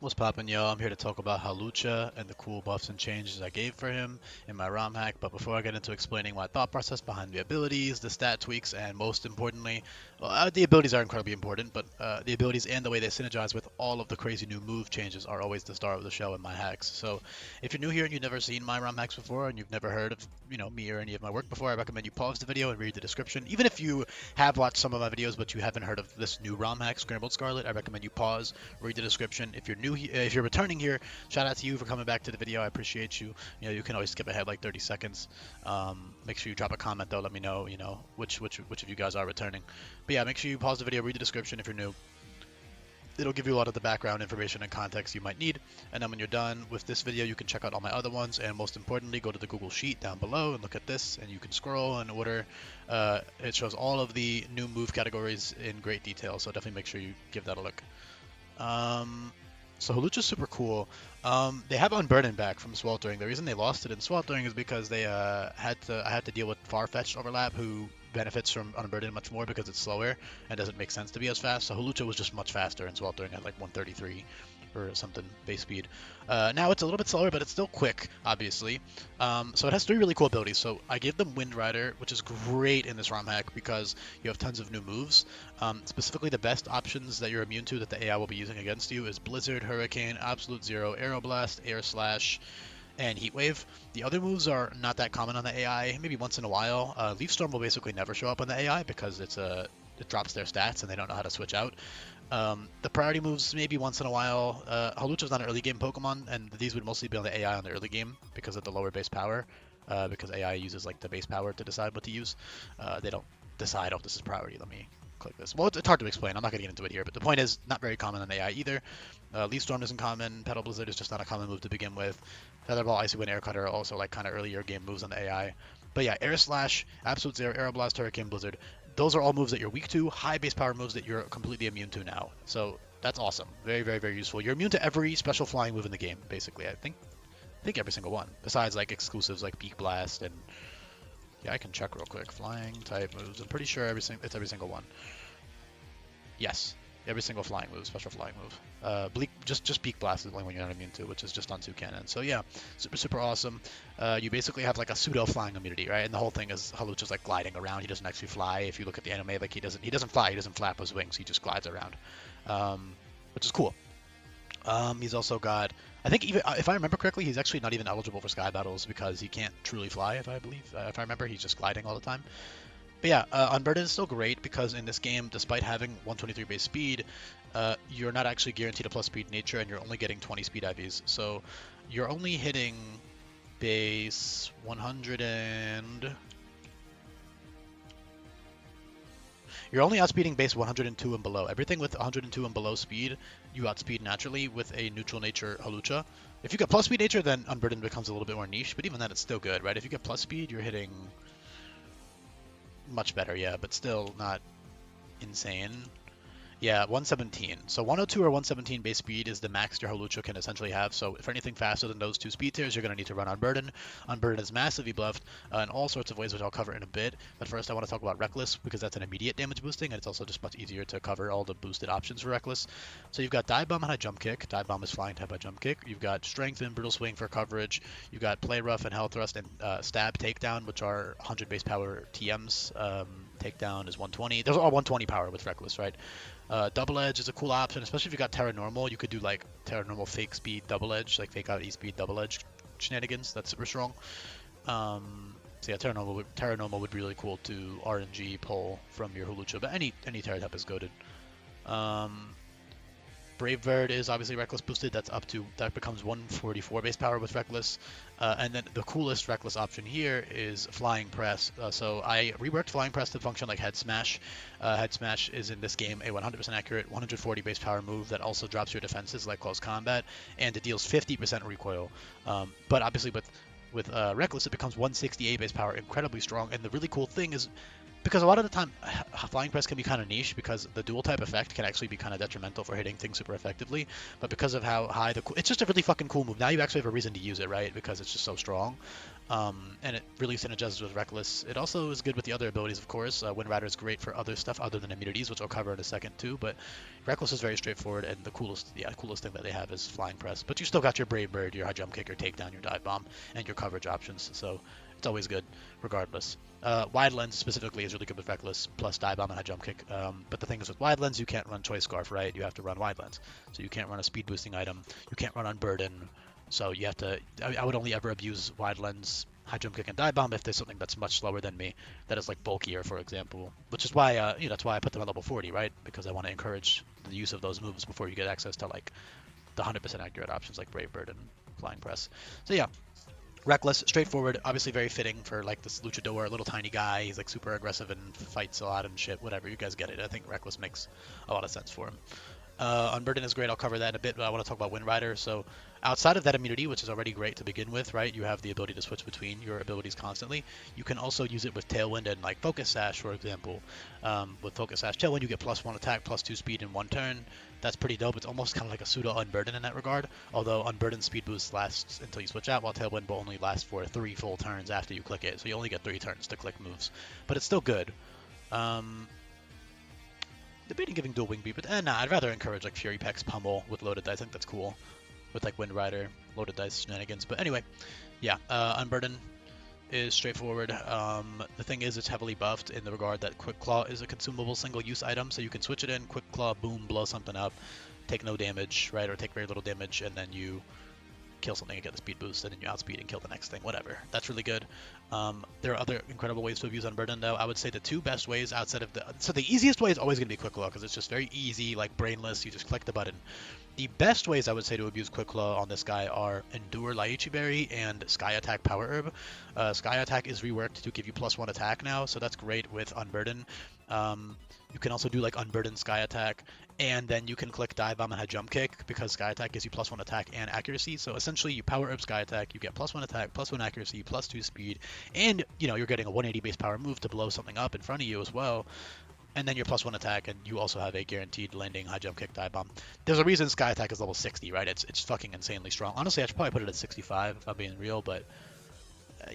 What's poppin', yo? I'm here to talk about Hawlucha and the cool buffs and changes I gave for him in my ROM hack. But before I get into explaining my thought process behind the abilities, the stat tweaks, and most importantly, well, the abilities are incredibly important, but the abilities and the way they synergize with all of the crazy new move changes are always the star of the show in my hacks. So if you're new here and you've never seen my ROM hacks before and you've never heard of me or any of my work before, I recommend you pause the video and read the description. Even if you have watched some of my videos but you haven't heard of this new ROM hack, Scrambled Scarlet, I recommend you pause, read the description. If you're new, if you're returning here, shout out to you for coming back to the video. I appreciate you. You can always skip ahead like 30 seconds. Make sure you drop a comment though. Let me know, which of you guys are returning. But yeah, make sure you pause the video, read the description if you're new. It'll give you a lot of the background information and context you might need. And then when you're done with this video, you can check out all my other ones. And most importantly, go to the Google Sheet down below and look at this. And you can scroll in order. It shows all of the new move categories in great detail. So definitely make sure you give that a look. So Hawlucha's super cool. They have Unburden back from Sweltering. The reason they lost it in Sweltering is because they I had to deal with Farfetch'd overlap, who benefits from Unburden much more because it's slower and doesn't make sense to be as fast. So Hawlucha was just much faster in Sweltering at like 133 or something base speed. Now it's a little bit slower, but it's still quick, obviously. So it has three really cool abilities. So I gave them Wind Rider, which is great in this ROM hack because you have tons of new moves. Specifically, the best options that you're immune to that the AI will be using against you is Blizzard, Hurricane, Absolute Zero, Aeroblast, Air Slash, and Heat Wave. The other moves are not that common on the AI, maybe once in a while. Leaf Storm will basically never show up on the AI because it drops their stats and they don't know how to switch out. The priority moves maybe once in a while. Hawlucha's not an early game Pokemon, and these would mostly be on the AI on the early game because of the lower base power. Because AI uses like the base power to decide what to use. They don't decide, oh, this is priority. Let me click this. Well, it's hard to explain. I'm not going to get into it here, but the point is not very common on AI either. Leaf Storm isn't common. Petal Blizzard is just not a common move to begin with. Featherball, Icy Wind, Air Cutter are also like kind of earlier game moves on the AI. But yeah, Air Slash, Absolute Zero, Aeroblast, Hurricane, Blizzard. Those are all moves that you're weak to, high base power moves that you're completely immune to now. So that's awesome. Very, very, very useful. You're immune to every special flying move in the game, basically. I think every single one, besides like exclusives like Beak Blast and yeah, I can check real quick. Flying type moves. I'm pretty sure it's every single one. Yes, every single flying move, special flying move. Just Beak Blast is the only one you're not immune to, which is just on 2 cannon. So yeah, super super awesome. You basically have like a pseudo flying immunity, right? And the whole thing is Hawlucha's like gliding around. He doesn't actually fly. If you look at the anime, like he doesn't fly. He doesn't flap his wings. He just glides around, which is cool. He's also got, I think even if I remember correctly, he's actually not even eligible for sky battles because he can't truly fly. If I remember, he's just gliding all the time. But yeah, Unburden is still great because in this game, despite having 123 base speed, you're not actually guaranteed a plus speed nature, and you're only getting 20 speed IVs. So you're only hitting base 100 and you're only outspeeding base 102 and below. Everything with 102 and below speed, you outspeed naturally with a neutral nature Hawlucha. If you get plus speed nature, then Unburden becomes a little bit more niche, but even then it's still good, right? If you get plus speed, you're hitting much better, yeah, but still not insane. Yeah, 117. So 102 or 117 base speed is the max your Hawlucha can essentially have. So for anything faster than those two speed tiers, you're going to need to run Unburden. Unburden is massively buffed in all sorts of ways, which I'll cover in a bit. But first I want to talk about Reckless because that's an immediate damage boosting, and it's also just much easier to cover all the boosted options for Reckless. So you've got Dive Bomb and High Jump Kick. Dive Bomb is flying type by Jump Kick. You've got Strength and Brutal Swing for coverage. You've got Play Rough and Hell Thrust and Stab Takedown, which are 100 base power TMs. Takedown is 120. Those are all 120 power with Reckless, right? Double Edge is a cool option, especially if you got Terra Normal. You could do like Terra Normal fake speed double edge, like fake out E speed double edge shenanigans. That's super strong. So yeah, Terra Normal would be really cool to RNG pull from your Hawlucha, but any Terra type is goaded. Brave Bird is obviously Reckless boosted. That becomes 144 base power with Reckless. And then the coolest Reckless option here is Flying Press. So I reworked Flying Press to function like Head Smash. Head Smash is in this game a 100% accurate 140 base power move that also drops your defenses like Close Combat, and it deals 50% recoil. But obviously with Reckless, it becomes 168 base power, incredibly strong. And the really cool thing is, because a lot of the time, flying press can be kind of niche because the dual type effect can actually be kind of detrimental for hitting things super effectively. But because of how high it's just a really fucking cool move. Now you actually have a reason to use it, right? Because it's just so strong. And it really synergizes with Reckless. It also is good with the other abilities, of course. Wind Rider is great for other stuff other than immunities, which I'll cover in a second too. But Reckless is very straightforward, and the coolest thing that they have is Flying Press. But you still got your Brave Bird, your High Jump Kick, your Takedown, your Dive Bomb, and your coverage options. So it's always good, regardless. Wide Lens specifically is really good with Reckless, plus Dive Bomb and High Jump Kick. But the thing is with Wide Lens, you can't run Choice Scarf, right? You have to run Wide Lens. So you can't run a speed boosting item. You can't run Unburden. So you have to. I would only ever abuse Wide Lens, High Jump Kick, and Dive Bomb if there's something that's much slower than me, that is like bulkier, for example. Which is why, that's why I put them at level 40, right? Because I want to encourage the use of those moves before you get access to like the 100% accurate options like Brave Bird and Flying Press. So yeah, Reckless, straightforward, obviously very fitting for like this luchador, little tiny guy. He's like super aggressive and fights a lot and shit. Whatever, you guys get it. I think Reckless makes a lot of sense for him. Unburden is great. I'll cover that in a bit, but I want to talk about Wind Rider. So outside of that immunity, which is already great to begin with, right? You have the ability to switch between your abilities constantly. You can also use it with Tailwind and like Focus Sash, for example. With Focus Sash Tailwind, you get +1 attack, +2 speed in one turn. That's pretty dope. It's almost kind of like a pseudo Unburden in that regard. Although Unburden speed boost lasts until you switch out, while Tailwind will only last for 3 full turns after you click it. So you only get 3 turns to click moves, but it's still good. Debating giving dual wing beat, but nah, I'd rather encourage like Fury Peck's Pummel with loaded dice. I think that's cool. With like Wind Rider, loaded dice shenanigans. But anyway, yeah, Unburden is straightforward. The thing is, it's heavily buffed in the regard that Quick Claw is a consumable single-use item, so you can switch it in, Quick Claw, boom, blow something up, take no damage, right, or take very little damage, and then you kill something and get the speed boost, and then you outspeed and kill the next thing, whatever. That's really good. There are other incredible ways to abuse Unburden, though. I would say the 2 best ways outside of so the easiest way is always going to be Quick Claw, because it's just very easy, like brainless, you just click the button. The best ways I would say to abuse Quick Claw on this guy are Endure Lychee Berry and Sky Attack Power Herb. Sky Attack is reworked to give you +1 attack now, so that's great with Unburden. You can also do like Unburden Sky Attack, and then you can click Dive Bomb and High Jump Kick, because Sky Attack gives you +1 attack and accuracy. So essentially, you Power Herb Sky Attack, you get +1 attack, +1 accuracy, +2 speed, and you're getting a 180 base power move to blow something up in front of you as well. And then your +1 attack, and you also have a guaranteed landing High Jump Kick Dive Bomb. There's a reason Sky Attack is level 60, right? It's fucking insanely strong. Honestly, I should probably put it at 65 if I'm being real, but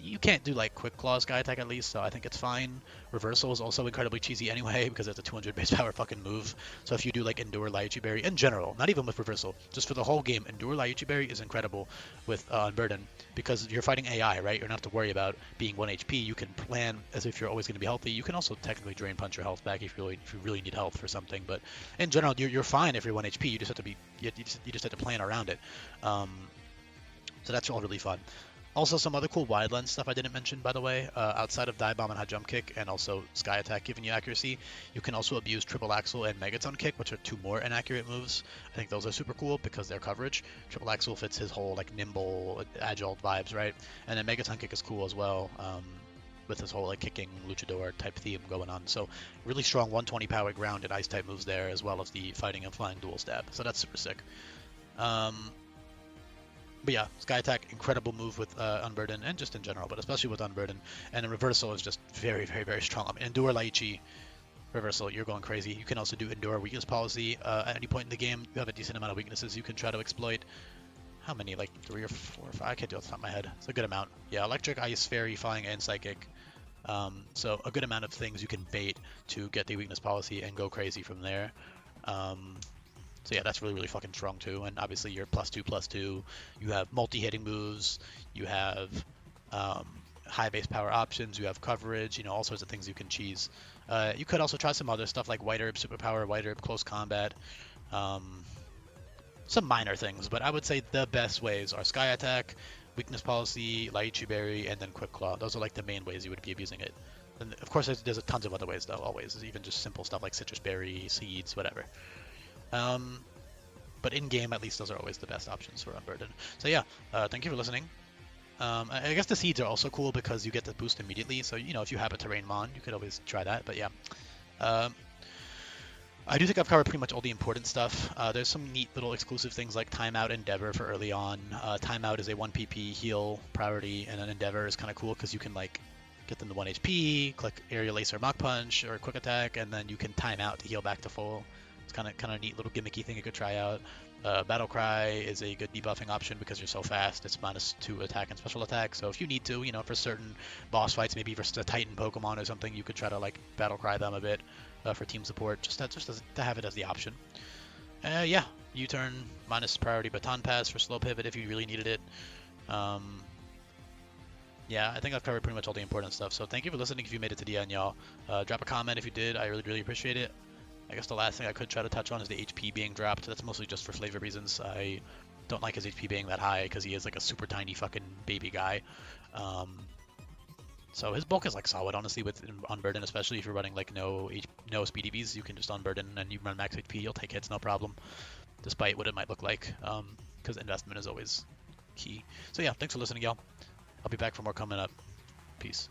you can't do like Quick Claw Sky Attack at least, so I think it's fine. Reversal is also incredibly cheesy anyway, because it's a 200 base power fucking move. So if you do like Endure Lychee Berry in general, not even with Reversal, just for the whole game, Endure Lychee Berry is incredible with Unburden, because you're fighting AI, right? You don't have to worry about being 1 HP. You can plan as if you're always going to be healthy. You can also technically Drain Punch your health back if you really need health for something, but in general, you're fine if you're 1 HP. You just have to you just have to plan around it. So that's all really fun. Also, some other cool wide lens stuff I didn't mention, by the way. Outside of Dive Bomb and High Jump Kick, and also Sky Attack giving you accuracy, you can also abuse Triple Axle and Megaton Kick, which are 2 more inaccurate moves. I think those are super cool because they're coverage. Triple Axle fits his whole like nimble, agile vibes, right? And then Megaton Kick is cool as well, with his whole like kicking luchador type theme going on. So really strong 120 power ground and ice type moves there, as well as the fighting and flying dual stab. So that's super sick. But yeah, Sky Attack, incredible move with Unburden, and just in general, but especially with Unburden. And then Reversal is just very, very, very strong. I mean, Endure Lychee, Reversal, you're going crazy. You can also do Endure Weakness Policy. At any point in the game, you have a decent amount of weaknesses you can try to exploit. How many? Like 3 or 4 or 5? I can't do it off the top of my head. It's a good amount. Yeah, Electric, Ice, Fairy, Flying, and Psychic. So a good amount of things you can bait to get the Weakness Policy and go crazy from there. So yeah, that's really, really fucking strong too. And obviously you're +2/+2. You have multi-hitting moves. You have high base power options. You have coverage. All sorts of things you can cheese. You could also try some other stuff like White Herb Superpower, White Herb Close Combat. Some minor things, but I would say the best ways are Sky Attack, Weakness Policy, Lychee Berry, and then Quick Claw. Those are like the main ways you would be abusing it. And of course, there's tons of other ways though. Always, even just simple stuff like Citrus Berry, Seeds, whatever. But in game, at least, those are always the best options for Unburden. So yeah, thank you for listening. I guess the seeds are also cool because you get the boost immediately. So if you happen to rain Mon, you could always try that. But yeah, I do think I've covered pretty much all the important stuff. There's some neat little exclusive things like Timeout Endeavor for early on. Timeout is a 1 PP heal priority, and an Endeavor is kind of cool because you can like get them to 1 HP, click Aerial Ace or Mach Punch or Quick Attack, and then you can time out to heal back to full. It's kind of a neat little gimmicky thing you could try out. Battle Cry is a good debuffing option because you're so fast. It's -2 attack and special attack. So if you need to, for certain boss fights, maybe versus a Titan Pokemon or something, you could try to like Battle Cry them a bit for team support, just to have it as the option. Yeah, U-turn minus priority baton pass for slow pivot if you really needed it. Yeah, I think I've covered pretty much all the important stuff. So thank you for listening if you made it to the end, y'all. Drop a comment if you did. I really appreciate it. I guess the last thing I could try to touch on is the HP being dropped. That's mostly just for flavor reasons. I don't like his HP being that high because he is like a super tiny fucking baby guy. So his bulk is like solid, honestly, with Unburden, especially if you're running like no speed EVs. You can just Unburden and you run max HP. You'll take hits, no problem, despite what it might look like, because investment is always key. So yeah, thanks for listening, y'all. I'll be back for more coming up. Peace.